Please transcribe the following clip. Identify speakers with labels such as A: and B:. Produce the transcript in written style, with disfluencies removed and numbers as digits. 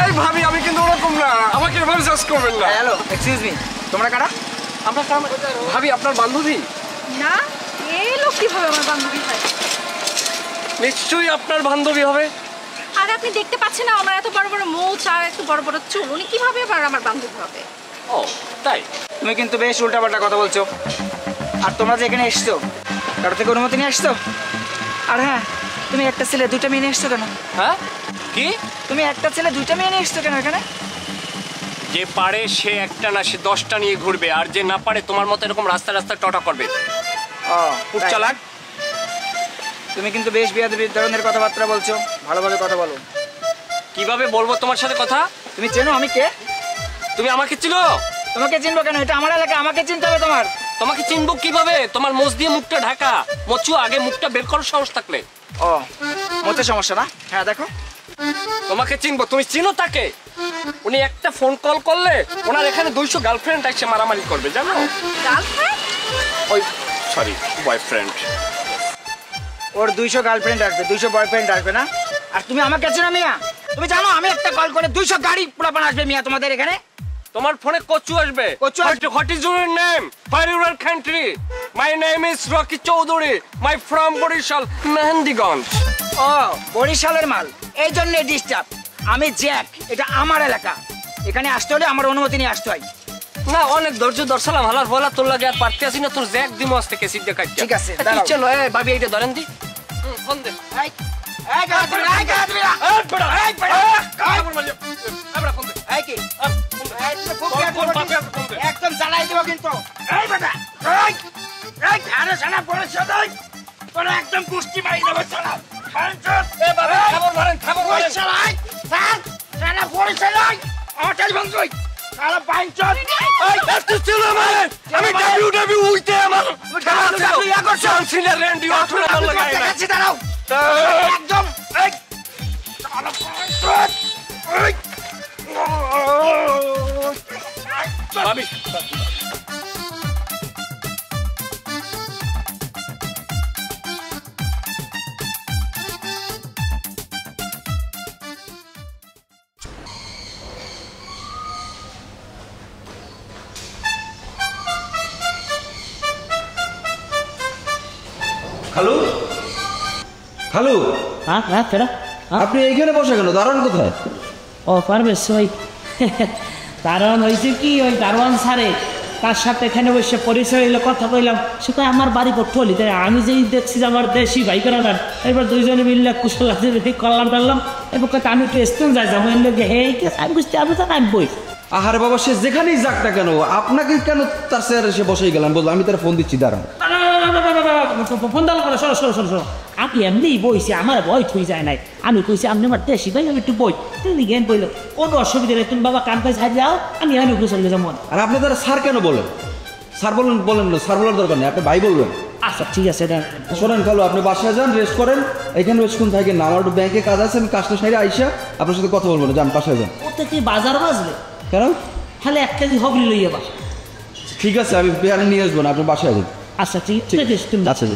A: এই ভাবি আমি কিন্তু ওরকম না, আমাকে এভাবে জাজ করবেন না।
B: হ্যালো এক্সকিউজ মি, তোমরা কারা?
A: আমরা ভাবি আপনার বান্ধবী
C: না। এই লোক কিভাবে আমার বান্ধবী হয়?
A: নিশ্চয়ই আপনার বান্ধবী হবে।
C: আর আপনি দেখতে পাচ্ছেন না আমার এত বড় বড় মোচ আর এত বড় বড় চুল, উনি কিভাবে আবার আমার বান্ধবী হবে?
A: ও তাই?
B: তুমি কিন্তু বেশ উল্টাপাল্টা কথা বলছো। আর তোমরা যে এখানে এসছো কারো থেকে অনুমতি নিয়ে আসছো? আর হ্যাঁ, তুমি একটা ছেলে দুইটা মেয়ে নিয়ে এসছো কেন?
A: হ্যাঁ কি?
B: তুমি একটা ছেলে দুইটা মেয়ে নিয়ে এসছো কেন এখানে?
A: যে পারে সে একটা না, সে 10টা নিয়ে ঘুরবে, আর যে না পারে তোমার মতো এরকম রাস্তা রাস্তা টটা করবে। খুব চালাক।
B: তুমি কিন্তু বেশ বেয়াদবি ধরনের কথাবার্তা বলছো, ভালোভাবে কথা বলো।
A: কিভাবে বলবো তোমার সাথে কথা?
B: তুমি চেনো আমি কে?
A: তুমি আমাকে চিনো?
B: তোমাকে চিনবো কেন? এটা আমার এলাকা, আমাকে চিনতে হবে তোমার।
A: তোমাকে চিনবো কিভাবে? তোমার মোচ দিয়ে মুখটা ঢাকা। মোচু আগে মুখটা বের করার সাহস থাকলে।
B: ও মোচে সমস্যা না? হ্যাঁ দেখো,
A: তোমাকে চিনবো। তুমি চিনো তাকে? উনি একটা ফোন কল করলে ওনার এখানে 200 গার্লফ্রেন্ড এসে মারামারি করবে, জানো?
C: গার্লফ্রেন্ড?
A: ওই সরি, বয়ফ্রেন্ড।
B: ওর 200 গার্লফ্রেন্ড আসবে, 200 বয়ফ্রেন্ড আসবে না? আর তুমি আমাকে চেনো মিয়া? তুমি জানো আমি একটা কল করে 200 গাড়ি পুরাপান আসবে মিয়া তোমাদের এখানে?
A: তোমার ফোনে কচু আসবে।
B: কচু আসবে?
A: What is your name? Where is your country? My name is Rocky Chowdhury. My from Borishal, Mehendiganj.
B: ও বরিশালের মাল, এই জন্য ডিস্টার্ব। আমি জ্যাক, এটা আমার এলাকা। এখানে আসতে হলে আমার অনুমতি নিয়ে আসতে হয়।
A: না অনেক ধৈর্য ধরছিলাম, হালার বলা তোর লাগে আর পারতে আসি না, তোর জ্যাক দিমো আজ থেকে সিদ্ধ খাইতে।
B: ঠিক আছে
A: চলো এই ভাবি এইটা ধরেন দি। ফোন দে।
B: একদম জানাই দেবো কিন্তু। একদম কুষ্টি মারি দেবো।
D: হ্যালো হ্যালো,
E: হ্যাঁ হ্যাঁ ফেরা।
D: আপনি এইখানে বসে কেন? দারোয়ান কোথায়?
E: ও পারবেশ ওই দারোয়ান হয়েছে কি, ওই দারোয়ান সারে তার সাথে এখানে বসে পরিচয় হইলো, কথা কইলাম। সে কয় আমার বাড়ি পটলি, তাই আমি যেই দেখছি যে আমার দেশি ভাই করার। এবার দুইজনে মিললে কুশল করলাম টারলাম। এবার কথা আমি একটু স্টেন যাই যাবো, হে আমি বুঝতে আমি তো নামবই।
D: আহারে বাবা, সে যেখানেই যাক না কেন, আপনাকে কেন তার চেয়ারে সে বসেই গেলাম? বললো আমি তার ফোন দিচ্ছি, দাঁড়ান।
E: ফোন দাও করে সরো সরো সরো সরো। আমি এমনি বইছি, আমার বই থুই যায় নাই। আমি কইছি আপনি আমার দেশি ভাই, আমি একটু বই তুমি জ্ঞান বইলো, কোনো অসুবিধা নেই। তুমি বাবা কান পাই ছাড় যাও, আমি এনে চলে যাবো।
D: আর আপনি তারা স্যার কেন বলেন? স্যার বলেন বলেন না, স্যার বলার দরকার নেই, আপনি ভাই বলবেন।
E: আচ্ছা ঠিক আছে।
D: শোনেন খালু, আপনি বাসায় যান, রেস্ট করেন, এখানে বেশক্ষণ থাকেন না। আমার একটু ব্যাংকে কাজ আছে, আমি কাজটা সাইডে আইসা আপনার সাথে কথা বলবো না। যান বাসায় যান।
E: ওতে কি বাজার বাজবে?
D: কেন?
E: তাহলে 1 কেজি হগলি লইয়া বাসা।
D: ঠিক আছে, আমি পেয়ারে নিয়ে আসবো না, আপনি বাসায় যান।
E: আচ্ছা ঠিক আছে তুমি।
D: আচ্ছা।